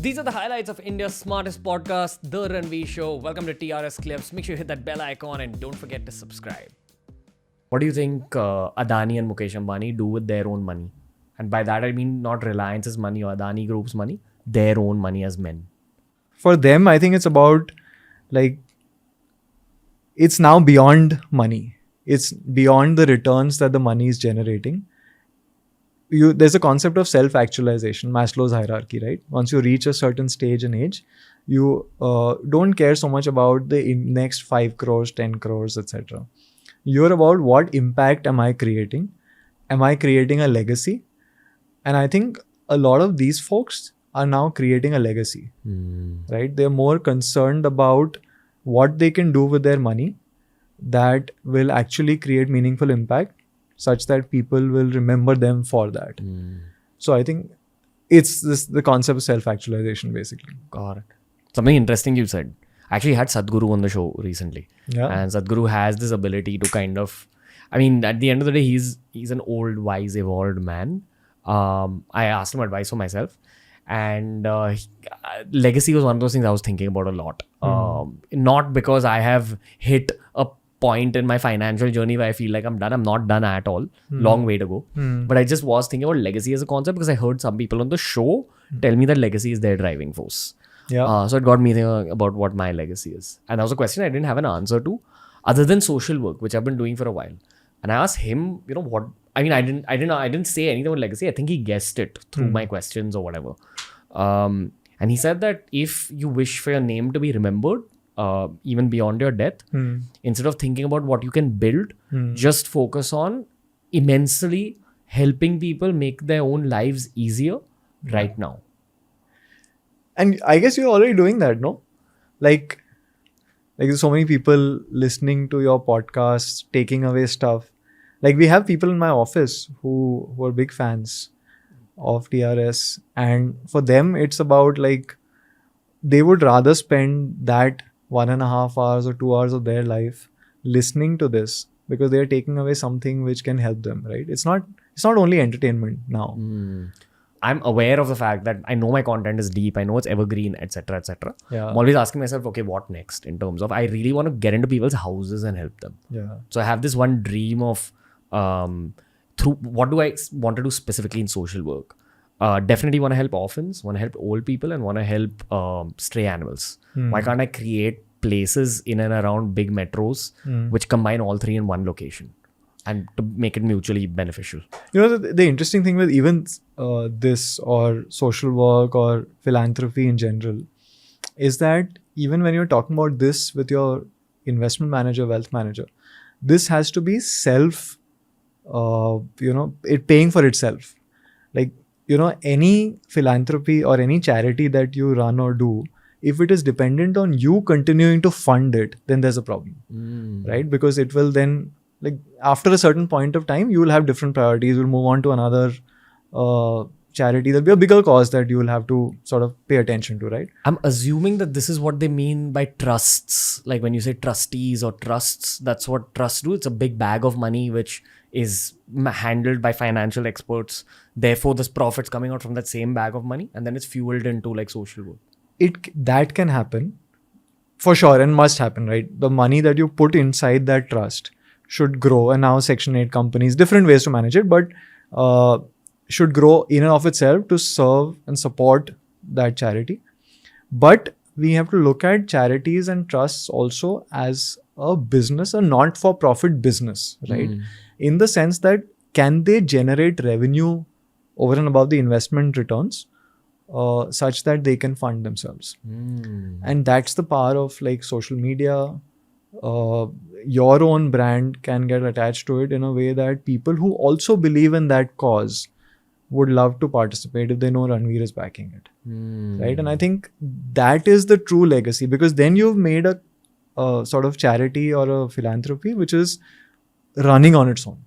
These are the highlights of India's smartest podcast, The Ranveer Show. Welcome to TRS Clips. Make sure you hit that bell icon and don't forget to subscribe. What do you think Adani and Mukesh Ambani do with their own money? And by that I mean not Reliance's money or Adani Group's money, their own money as men. For them, I think it's about it's now beyond money. It's beyond the returns that the money is generating. There's a concept of self-actualization, Maslow's hierarchy, right? Once you reach a certain stage in age, you don't care so much about the next 5 crores, 10 crores, etc. You're about what impact am I creating? Am I creating a legacy? And I think a lot of these folks are now creating a legacy, right? They're more concerned about what they can do with their money that will actually create meaningful impact such that people will remember them for that. So I think it's the concept of self-actualization basically. Got it. Something interesting you said. I actually had Sadhguru on the show recently. Yeah. And Sadhguru has this ability to kind of, I mean, at the end of the day, he's an old, wise, evolved man. I asked him advice for myself. And legacy was one of those things I was thinking about a lot. Not because I have hit a point in my financial journey where I feel like I'm done. I'm not done at all. Long way to go. But I just was thinking about legacy as a concept because I heard some people on the show tell me that legacy is their driving force. Yeah. So it got me thinking about what my legacy is. And that was a question I didn't have an answer to other than social work, which I've been doing for a while. And I asked him, what, I mean, I didn't say anything about legacy. I think he guessed it through my questions or whatever. And he said that if you wish for your name to be remembered, even beyond your death, instead of thinking about what you can build, just focus on immensely helping people make their own lives easier right now. And I guess you're already doing that, no? Like there's so many people listening to your podcasts, taking away stuff. Like we have people in my office who are big fans of TRS, and for them it's about they would rather spend that 1.5 hours or 2 hours of their life listening to this because they are taking away something which can help them, right? It's not only entertainment now. I'm aware of the fact that I know my content is deep, I know it's evergreen, etc., etc. Yeah. I'm always asking myself, okay, what next? In terms of, I really want to get into people's houses and help them. Yeah. So I have this one dream of through what do I want to do specifically in social work. Definitely want to help orphans, want to help old people, and want to help stray animals. Why can't I create places in and around big metros which combine all three in one location and to make it mutually beneficial? You know, the interesting thing with even this or social work or philanthropy in general is that even when you're talking about this with your investment manager, wealth manager, this has to be it paying for itself. Any philanthropy or any charity that you run or do, if it is dependent on you continuing to fund it, then there's a problem, right? Because it will then, after a certain point of time, you will have different priorities. You'll move on to another charity. There'll be a bigger cause that you will have to sort of pay attention to, right? I'm assuming that this is what they mean by trusts. Like when you say trustees or trusts, that's what trusts do. It's a big bag of money which is handled by financial experts. Therefore, this profit's coming out from that same bag of money and then it's fueled into social work. That can happen for sure and must happen, right? The money that you put inside that trust should grow, and now Section 8 companies, different ways to manage it, but should grow in and of itself to serve and support that charity. But we have to look at charities and trusts also as a business, a not-for-profit business, right? In the sense that can they generate revenue over and above the investment returns such that they can fund themselves. And that's the power of social media. Your own brand can get attached to it in a way that people who also believe in that cause would love to participate if they know Ranveer is backing it. Right? And I think that is the true legacy, because then you've made a sort of charity or a philanthropy which is running on its own.